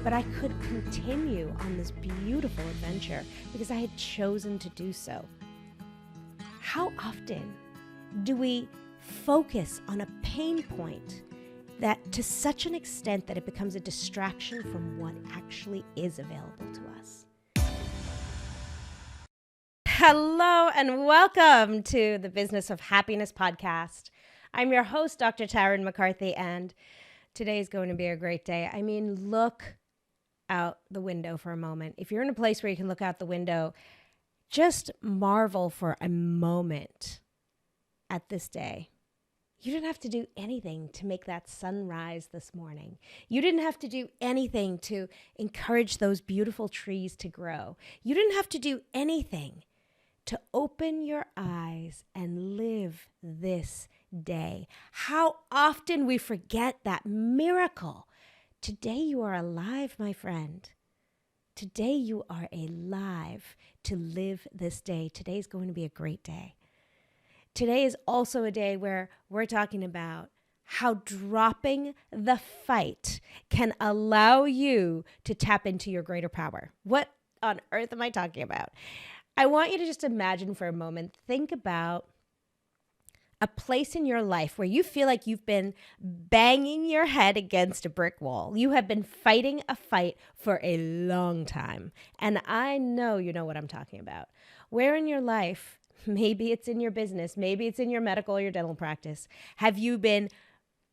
but I could continue on this beautiful adventure because I had chosen to do so. How often do we focus on a pain point that to such an extent that it becomes a distraction from what actually is available to us? Hello and welcome to the Business of Happiness podcast. I'm your host, Dr. Tarryn MacCarthy, and today is going to be a great day. I mean, look out the window for a moment. If you're in a place where you can look out the window, just marvel for a moment at this day. You didn't have to do anything to make that sunrise this morning. You didn't have to do anything to encourage those beautiful trees to grow. You didn't have to do anything to open your eyes and live this day. How often we forget that miracle. Today you are alive, my friend. Today you are alive to live this day. Today is going to be a great day. Today is also a day where we're talking about how dropping the fight can allow you to tap into your greater power. What on earth am I talking about? I want you to just imagine for a moment, think about a place in your life where you feel like you've been banging your head against a brick wall. You have been fighting a fight for a long time. And I know you know what I'm talking about. Where in your life, maybe it's in your business, maybe it's in your medical or your dental practice, have you been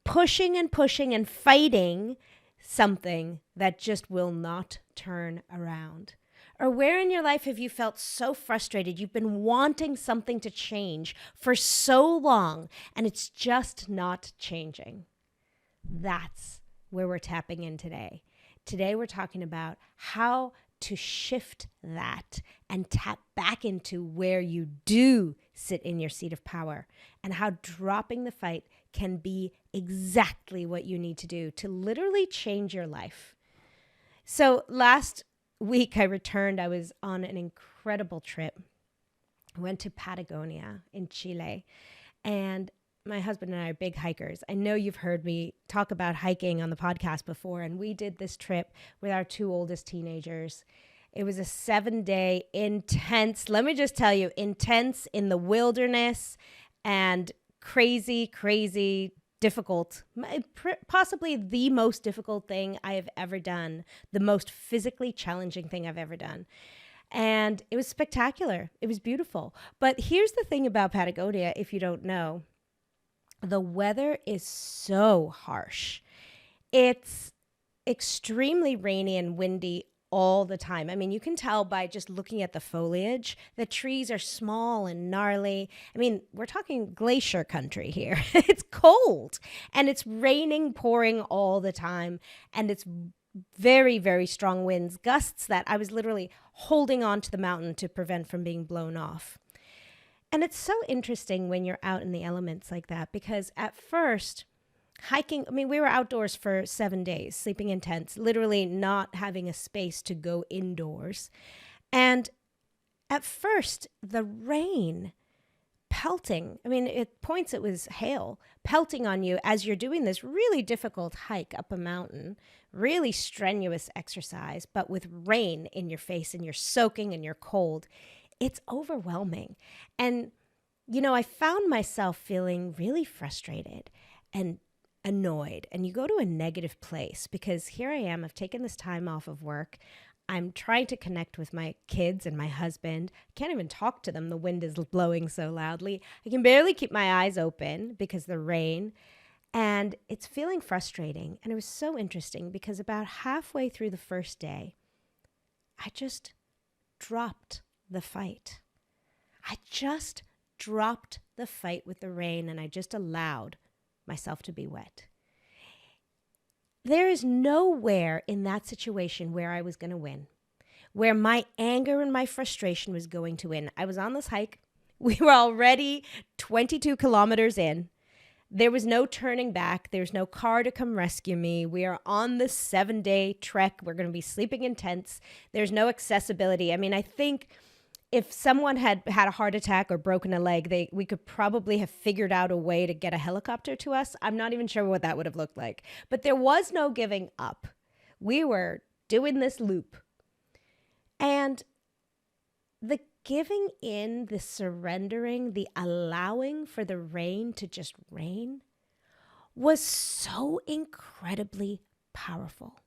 pushing and pushing and fighting something that just will not turn around? Or where in your life have you felt so frustrated? You've been wanting something to change for so long, and it's just not changing. That's where we're tapping in today. Today we're talking about how to shift that and tap back into where you do sit in your seat of power, and how dropping the fight can be exactly what you need to do to literally change your life. So last week I returned. I was on an incredible trip. I went to Patagonia in Chile, and my husband and I are big hikers. I know you've heard me talk about hiking on the podcast before, and we did this trip with our two oldest teenagers. It was a 7-day intense, let me just tell you, intense in the wilderness and crazy, crazy difficult, possibly the most difficult thing I have ever done, the most physically challenging thing I've ever done. And it was spectacular. It was beautiful. But here's the thing about Patagonia, if you don't know, the weather is so harsh. It's extremely rainy and windy all the time. I mean, you can tell by just looking at the foliage. The trees are small and gnarly. I mean, we're talking glacier country here. It's cold and it's raining, pouring all the time. And it's very, very strong winds, gusts that I was literally holding on to the mountain to prevent from being blown off. And it's so interesting when you're out in the elements like that, because at first, hiking, I mean, we were outdoors for 7 days, sleeping in tents, literally not having a space to go indoors. And at first, the rain pelting, I mean, at points it was hail, pelting on you as you're doing this really difficult hike up a mountain, really strenuous exercise, but with rain in your face and you're soaking and you're cold. It's overwhelming. And, you know, I found myself feeling really frustrated and annoyed, and you go to a negative place because here I am, I've taken this time off of work. I'm trying to connect with my kids and my husband. I can't even talk to them. The wind is blowing so loudly. I can barely keep my eyes open because of the rain, and it's feeling frustrating. And it was so interesting because about halfway through the first day, I just dropped the fight. I just dropped the fight with the rain, and I just allowed myself to be wet. There is nowhere in that situation where I was going to win, where my anger and my frustration was going to win. I was on this hike. We were already 22 kilometers in. There was no turning back. There's no car to come rescue me. We are on this 7-day trek. We're going to be sleeping in tents. There's no accessibility. I mean, I think if someone had had a heart attack or broken a leg, we could probably have figured out a way to get a helicopter to us. I'm not even sure what that would have looked like. But there was no giving up. We were doing this loop. And the giving in, the surrendering, the allowing for the rain to just rain was so incredibly powerful.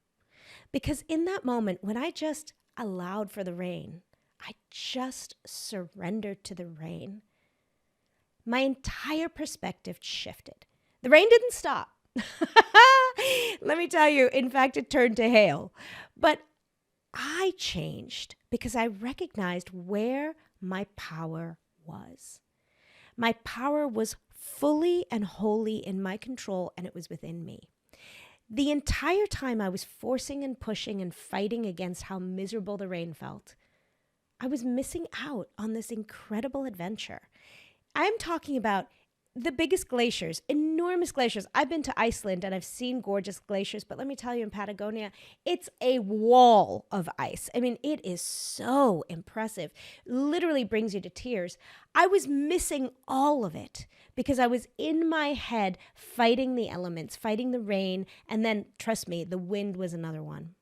Because in that moment, when I just allowed for the rain, I just surrendered to the rain, my entire perspective shifted. The rain didn't stop. Let me tell you, in fact, it turned to hail. But I changed because I recognized where my power was. My power was fully and wholly in my control, and it was within me. The entire time I was forcing and pushing and fighting against how miserable the rain felt, I was missing out on this incredible adventure. I'm talking about the biggest glaciers, enormous glaciers. I've been to Iceland and I've seen gorgeous glaciers, but let me tell you, in Patagonia, it's a wall of ice. I mean, it is so impressive. Literally brings you to tears. I was missing all of it because I was in my head fighting the elements, fighting the rain, and then, trust me, the wind was another one.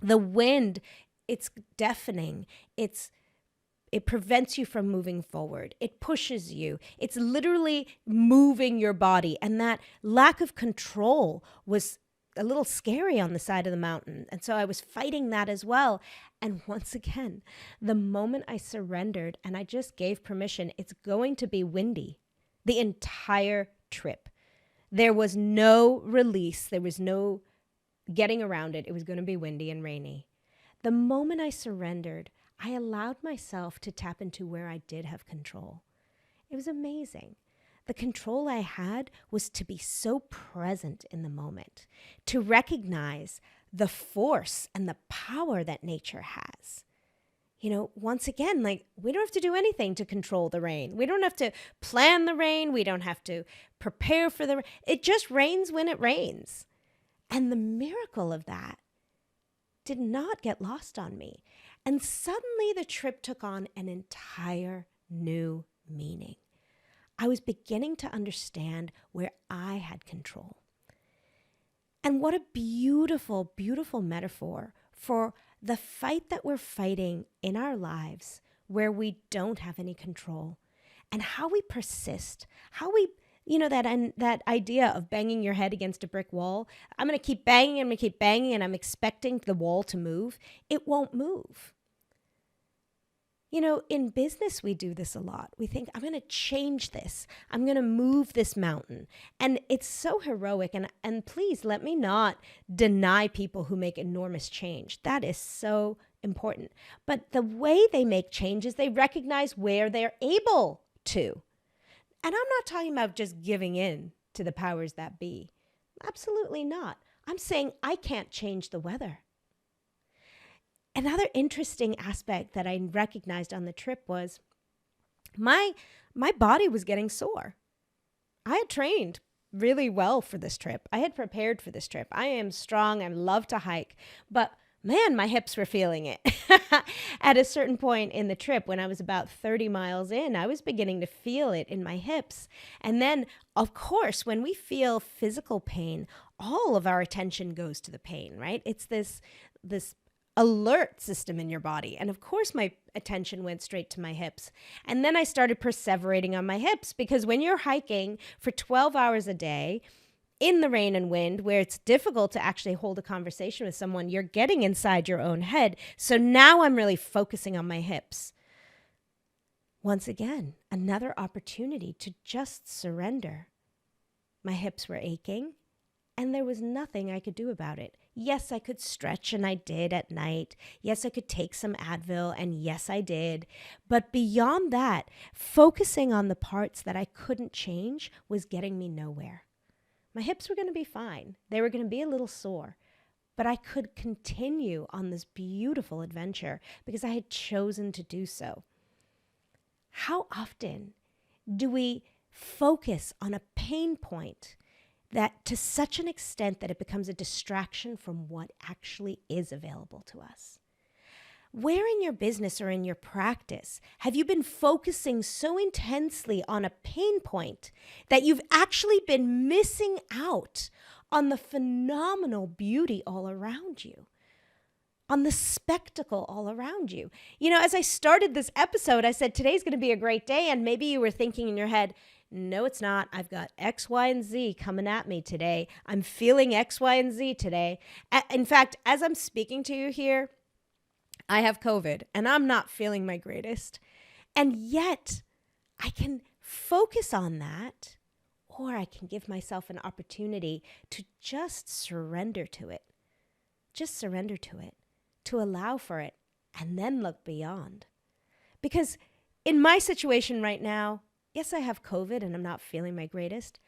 The wind, it's deafening. It prevents you from moving forward. It pushes you. It's literally moving your body. And that lack of control was a little scary on the side of the mountain. And so I was fighting that as well. And once again, the moment I surrendered and I just gave permission, it's going to be windy the entire trip. There was no release. There was no getting around it. It was going to be windy and rainy. The moment I surrendered, I allowed myself to tap into where I did have control. It was amazing. The control I had was to be so present in the moment, to recognize the force and the power that nature has. You know, once again, like, we don't have to do anything to control the rain. We don't have to plan the rain. We don't have to prepare for the rain. It just rains when it rains. And the miracle of that did not get lost on me. And suddenly the trip took on an entire new meaning. I was beginning to understand where I had control. And what a beautiful, beautiful metaphor for the fight that we're fighting in our lives where we don't have any control, and how we persist, how we, that idea of banging your head against a brick wall. I'm going to keep banging, and I'm expecting the wall to move. It won't move. You know, in business, we do this a lot. We think, I'm going to change this. I'm going to move this mountain. And it's so heroic. And please let me not deny people who make enormous change. That is so important. But the way they make change is they recognize where they're able to. And I'm not talking about just giving in to the powers that be. Absolutely not. I'm saying I can't change the weather. Another interesting aspect that I recognized on the trip was my body was getting sore. I had trained really well for this trip. I had prepared for this trip. I am strong. I love to hike. But man, my hips were feeling it. At a certain point in the trip, when I was about 30 miles in, I was beginning to feel it in my hips. And then, of course, when we feel physical pain, all of our attention goes to the pain, right? It's this alert system in your body. And of course, my attention went straight to my hips. And then I started perseverating on my hips, because when you're hiking for 12 hours a day in the rain and wind, where it's difficult to actually hold a conversation with someone, you're getting inside your own head. So now I'm really focusing on my hips. Once again, another opportunity to just surrender. My hips were aching, and there was nothing I could do about it. Yes, I could stretch, and I did at night. Yes, I could take some Advil, and yes, I did. But beyond that, focusing on the parts that I couldn't change was getting me nowhere. My hips were going to be fine. They were going to be a little sore, but I could continue on this beautiful adventure because I had chosen to do so. How often do we focus on a pain point that to such an extent that it becomes a distraction from what actually is available to us? Where in your business or in your practice have you been focusing so intensely on a pain point that you've actually been missing out on the phenomenal beauty all around you? on the spectacle all around you. You know, as I started this episode, I said, today's going to be a great day. And maybe you were thinking in your head, no, it's not. I've got X, Y, and Z coming at me today. I'm feeling X, Y, and Z today. In fact, as I'm speaking to you here, I have COVID and I'm not feeling my greatest. And yet I can focus on that, or I can give myself an opportunity to just surrender to it. Just surrender to it, to allow for it, and then look beyond. Because in my situation right now, yes, I have COVID and I'm not feeling my greatest,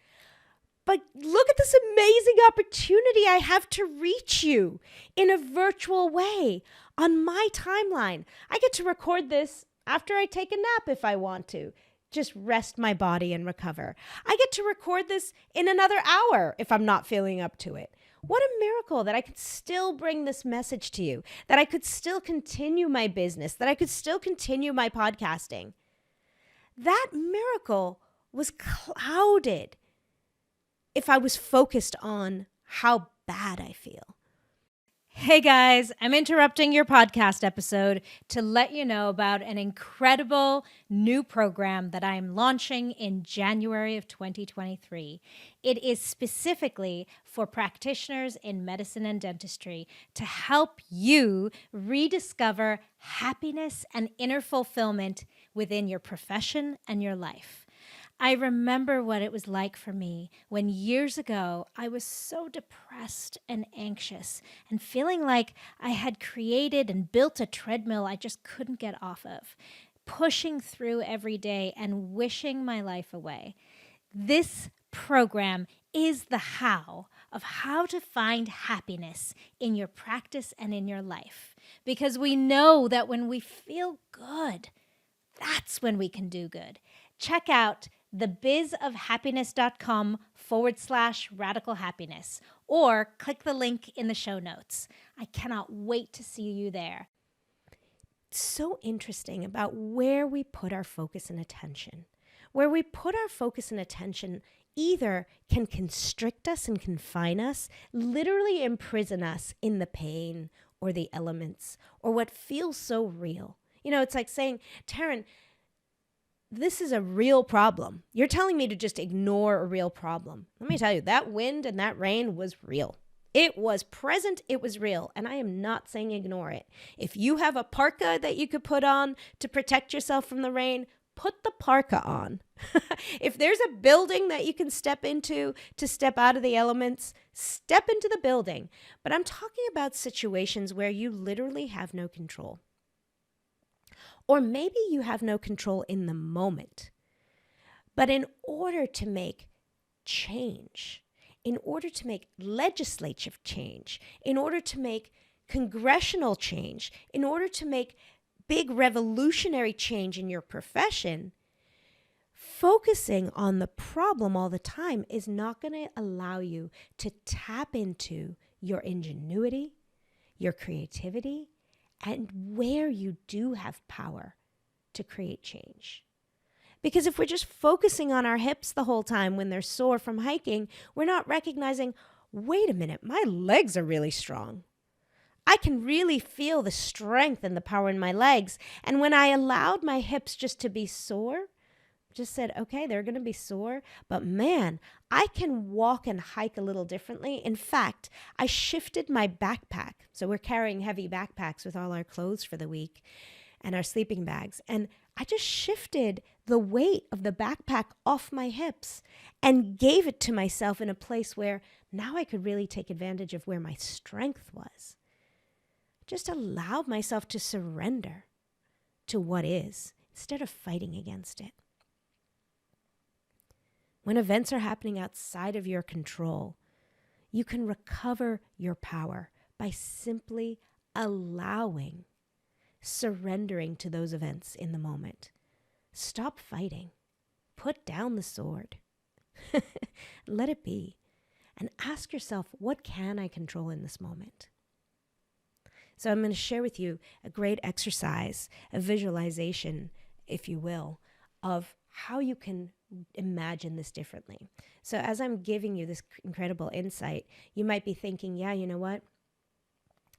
but look at this amazing opportunity I have to reach you in a virtual way on my timeline. I get to record this after I take a nap if I want to. Just rest my body and recover. I get to record this in another hour if I'm not feeling up to it. What a miracle that I could still bring this message to you, that I could still continue my business, that I could still continue my podcasting. That miracle was clouded if I was focused on how bad I feel. Hey guys, I'm interrupting your podcast episode to let you know about an incredible new program that I'm launching in January of 2023. It is specifically for practitioners in medicine and dentistry to help you rediscover happiness and inner fulfillment within your profession and your life. I remember what it was like for me when years ago I was so depressed and anxious and feeling like I had created and built a treadmill I just couldn't get off of, pushing through every day and wishing my life away. This program is the how of how to find happiness in your practice and in your life, because we know that when we feel good, that's when we can do good. Check out thebizofhappiness.com/radical happiness, or click the link in the show notes. I cannot wait to see you there. It's so interesting about where we put our focus and attention. Where we put our focus and attention either can constrict us and confine us, literally imprison us in the pain or the elements or what feels so real. You know, it's like saying, Tarryn, this is a real problem. You're telling me to just ignore a real problem. Let me tell you, that wind and that rain was real. It was present. It was real. And I am not saying ignore it. If you have a parka that you could put on to protect yourself from the rain, put the parka on. If there's a building that you can step into to step out of the elements, step into the building. But I'm talking about situations where you literally have no control. Or maybe you have no control in the moment. But in order to make change, in order to make legislative change, in order to make congressional change, in order to make big revolutionary change in your profession, focusing on the problem all the time is not going to allow you to tap into your ingenuity, your creativity, and where you do have power to create change. Because if we're just focusing on our hips the whole time when they're sore from hiking, we're not recognizing, wait a minute, my legs are really strong. I can really feel the strength and the power in my legs. And when I allowed my hips just to be sore, just said, okay, they're going to be sore, but man, I can walk and hike a little differently. In fact, I shifted my backpack. So we're carrying heavy backpacks with all our clothes for the week and our sleeping bags. And I just shifted the weight of the backpack off my hips and gave it to myself in a place where now I could really take advantage of where my strength was. Just allowed myself to surrender to what is instead of fighting against it. When events are happening outside of your control, you can recover your power by simply allowing, surrendering to those events in the moment. Stop fighting. Put down the sword. Let it be. And ask yourself, what can I control in this moment? So I'm going to share with you a great exercise, a visualization, if you will, of how you can imagine this differently. So as I'm giving you this incredible insight, you might be thinking, yeah, you know what?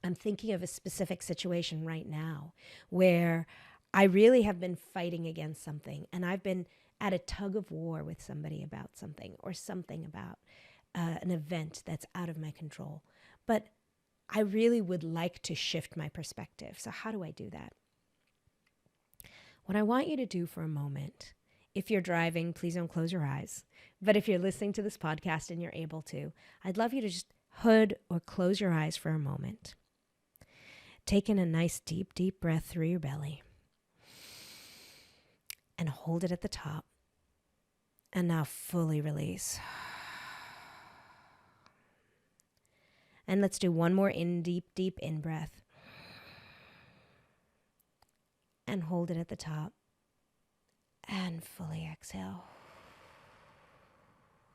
I'm thinking of a specific situation right now where I really have been fighting against something, and I've been at a tug of war with somebody about something, or something about an event that's out of my control. But I really would like to shift my perspective. So how do I do that? What I want you to do for a moment, if you're driving, please don't close your eyes. But if you're listening to this podcast and you're able to, I'd love you to just hood or close your eyes for a moment. Take in a nice deep, deep breath through your belly and hold it at the top. And now fully release. And let's do one more deep, deep in breath. And hold it at the top. And fully exhale.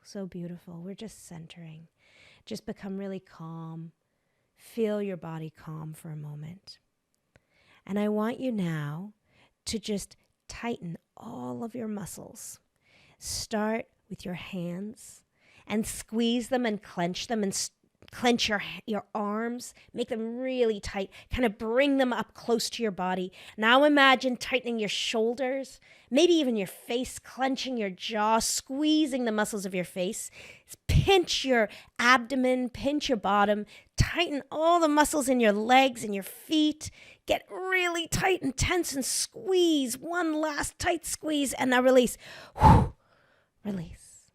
So beautiful. We're just centering. Just become really calm. Feel your body calm for a moment. And I want you now to just tighten all of your muscles. Start with your hands and squeeze them and clench them, and clench your arms. Make them really tight. Kind of bring them up close to your body. Now imagine tightening your shoulders, maybe even your face, clenching your jaw, squeezing the muscles of your face. Pinch your abdomen, pinch your bottom, tighten all the muscles in your legs and your feet. Get really tight and tense and squeeze. One last tight squeeze, and now release. Whew. Release.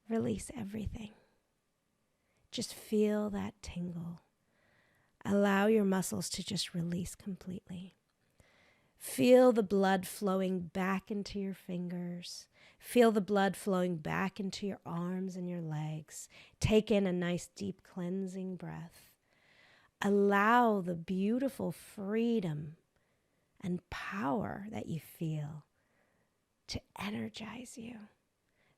Release everything. Just feel that tingle. Allow your muscles to just release completely. Feel the blood flowing back into your fingers. Feel the blood flowing back into your arms and your legs. Take in a nice deep cleansing breath. Allow the beautiful freedom and power that you feel to energize you.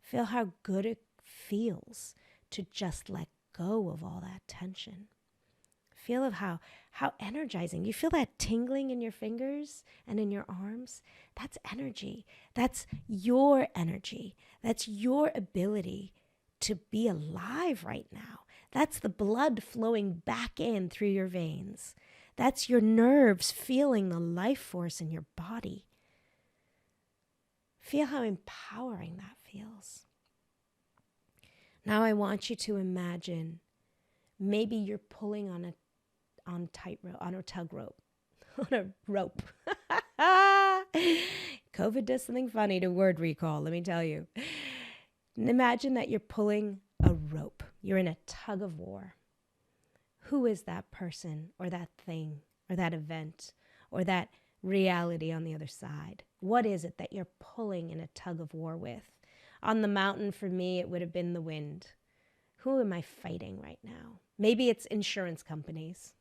Feel how good it feels to just let go of all that tension. Feel of how energizing. You feel that tingling in your fingers and in your arms? That's energy. That's your energy. That's your ability to be alive right now. That's the blood flowing back in through your veins. That's your nerves feeling the life force in your body. Feel how empowering that feels. Now I want you to imagine maybe you're pulling on a tug rope, on a rope. COVID does something funny to word recall, let me tell you. Imagine that you're pulling a rope. You're in a tug of war. Who is that person or that thing or that event or that reality on the other side? What is it that you're pulling in a tug of war with? On the mountain, for me, it would have been the wind. Who am I fighting right now? Maybe it's insurance companies.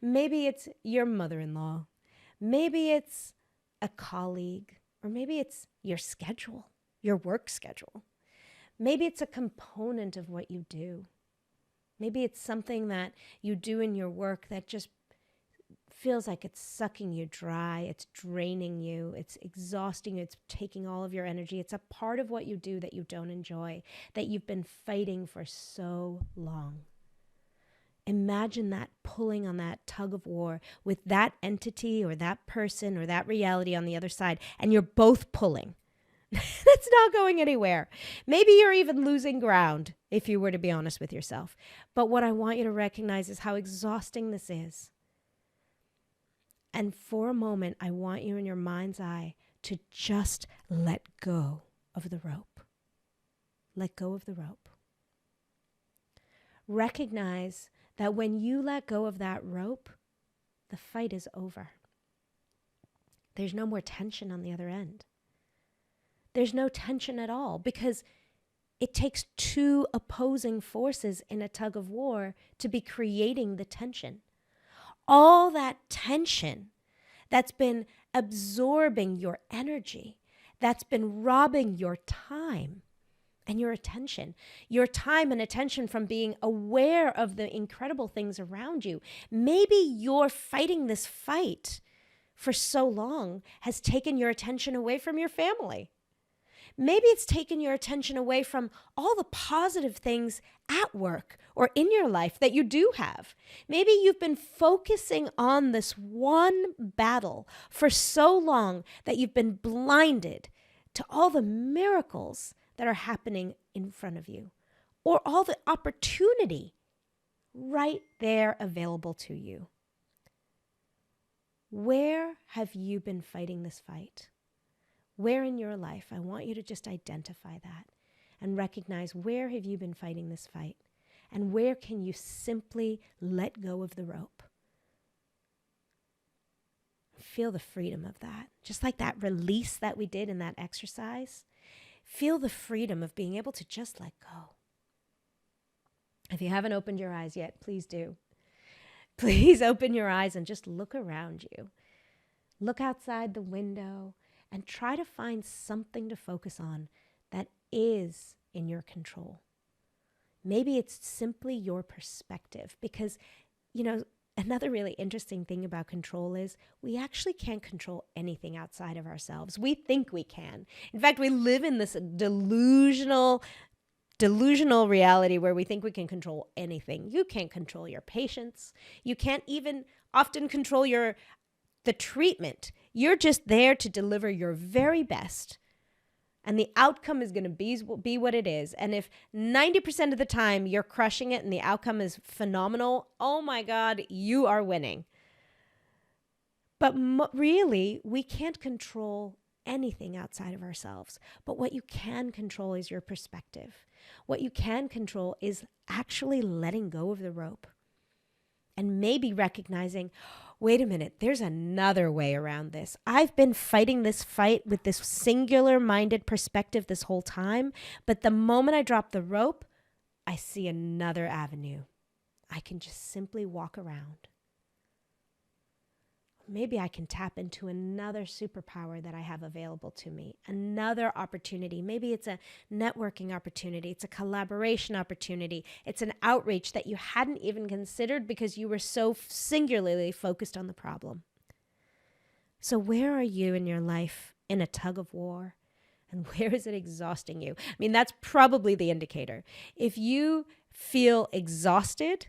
Maybe it's your mother-in-law. Maybe it's a colleague. Or maybe it's your schedule, your work schedule. Maybe it's a component of what you do. Maybe it's something that you do in your work that just feels like it's sucking you dry, it's draining you, it's exhausting you, it's taking all of your energy. It's a part of what you do that you don't enjoy, that you've been fighting for so long. Imagine that pulling on that tug of war with that entity or that person or that reality on the other side, and you're both pulling. That's not going anywhere. Maybe you're even losing ground, if you were to be honest with yourself. But what I want you to recognize is how exhausting this is. And for a moment, I want you in your mind's eye to just let go of the rope. Let go of the rope. Recognize that when you let go of that rope, the fight is over. There's no more tension on the other end. There's no tension at all, because it takes two opposing forces in a tug of war to be creating the tension. All that tension that's been absorbing your energy, that's been robbing your time and your attention, your time and attention from being aware of the incredible things around you. Maybe you're fighting this fight for so long has taken your attention away from your family. Maybe it's taken your attention away from all the positive things at work or in your life that you do have. Maybe you've been focusing on this one battle for so long that you've been blinded to all the miracles that are happening in front of you, or all the opportunity right there available to you. Where have you been fighting this fight? Where in your life? I want you to just identify that and recognize, where have you been fighting this fight? And where can you simply let go of the rope? Feel the freedom of that. Just like that release that we did in that exercise. Feel the freedom of being able to just let go. If you haven't opened your eyes yet, please do. Please open your eyes and just look around you. Look outside the window and try to find something to focus on that is in your control. Maybe it's simply your perspective, because, another really interesting thing about control is we actually can't control anything outside of ourselves. We think we can. In fact, we live in this delusional reality where we think we can control anything. You can't control your patients. You can't even often control the treatment. You're just there to deliver your very best. And the outcome is going to be what it is. And if 90% of the time you're crushing it and the outcome is phenomenal, oh my God, you are winning. But really, we can't control anything outside of ourselves. But what you can control is your perspective. What you can control is actually letting go of the rope. And maybe recognizing, wait a minute, there's another way around this. I've been fighting this fight with this singular-minded perspective this whole time, but the moment I drop the rope, I see another avenue. I can just simply walk around. Maybe I can tap into another superpower that I have available to me, another opportunity. Maybe it's a networking opportunity. It's a collaboration opportunity. It's an outreach that you hadn't even considered because you were so singularly focused on the problem. So where are you in your life in a tug of war? And where is it exhausting you? I mean, that's probably the indicator. If you feel exhausted,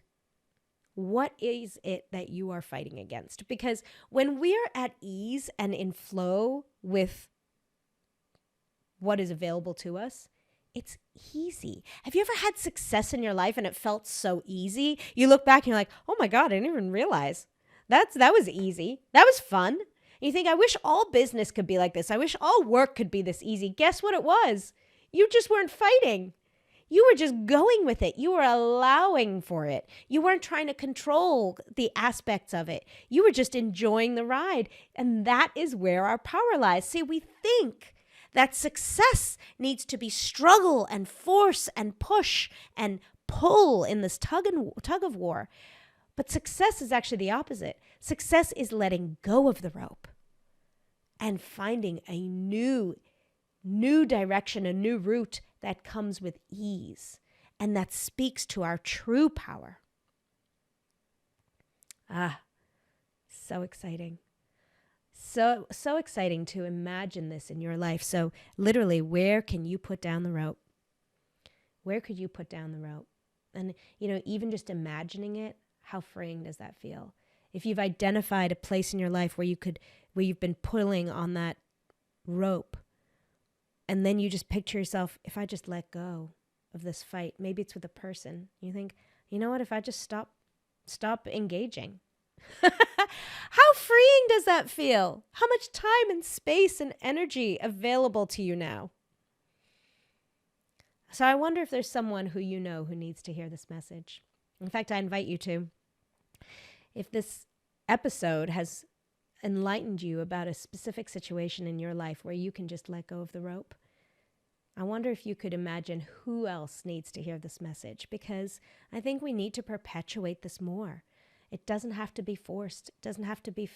what is it that you are fighting against? Because when we are at ease and in flow with what is available to us, it's easy. Have you ever had success in your life and it felt so easy? You look back and you're like, oh my God, I didn't even realize. That was easy. That was fun. And you think, I wish all business could be like this. I wish all work could be this easy. Guess what it was? You just weren't fighting. You were just going with it. You were allowing for it. You weren't trying to control the aspects of it. You were just enjoying the ride. And that is where our power lies. See, we think that success needs to be struggle and force and push and pull in this tug of war. But success is actually the opposite. Success is letting go of the rope and finding a new direction, a new route that comes with ease and that speaks to our true power. So exciting. So exciting to imagine this in your life. So literally, where can you put down the rope? Where could you put down the rope? And, even just imagining it, how freeing does that feel? If you've identified a place in your life where you've been pulling on that rope, and then you just picture yourself, if I just let go of this fight, maybe it's with a person, you think, you know what, if I just stop engaging. How freeing does that feel? How much time and space and energy available to you now? So I wonder if there's someone who who needs to hear this message. In fact, I invite you to. If this episode has enlightened you about a specific situation in your life where you can just let go of the rope, I wonder if you could imagine who else needs to hear this message, because I think we need to perpetuate this more. It doesn't have to be forced. It doesn't have to be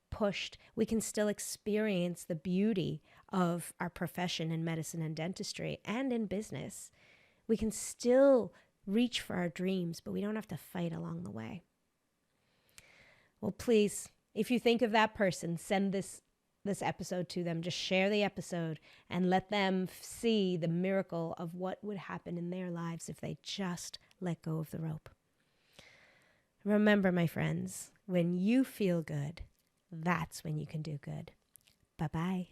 pushed. We can still experience the beauty of our profession in medicine and dentistry and in business. We can still reach for our dreams, but we don't have to fight along the way. Well, please, if you think of that person, send this this episode to them. Just share the episode and let them see the miracle of what would happen in their lives if they just let go of the rope. Remember, my friends, when you feel good, that's when you can do good. Bye-bye.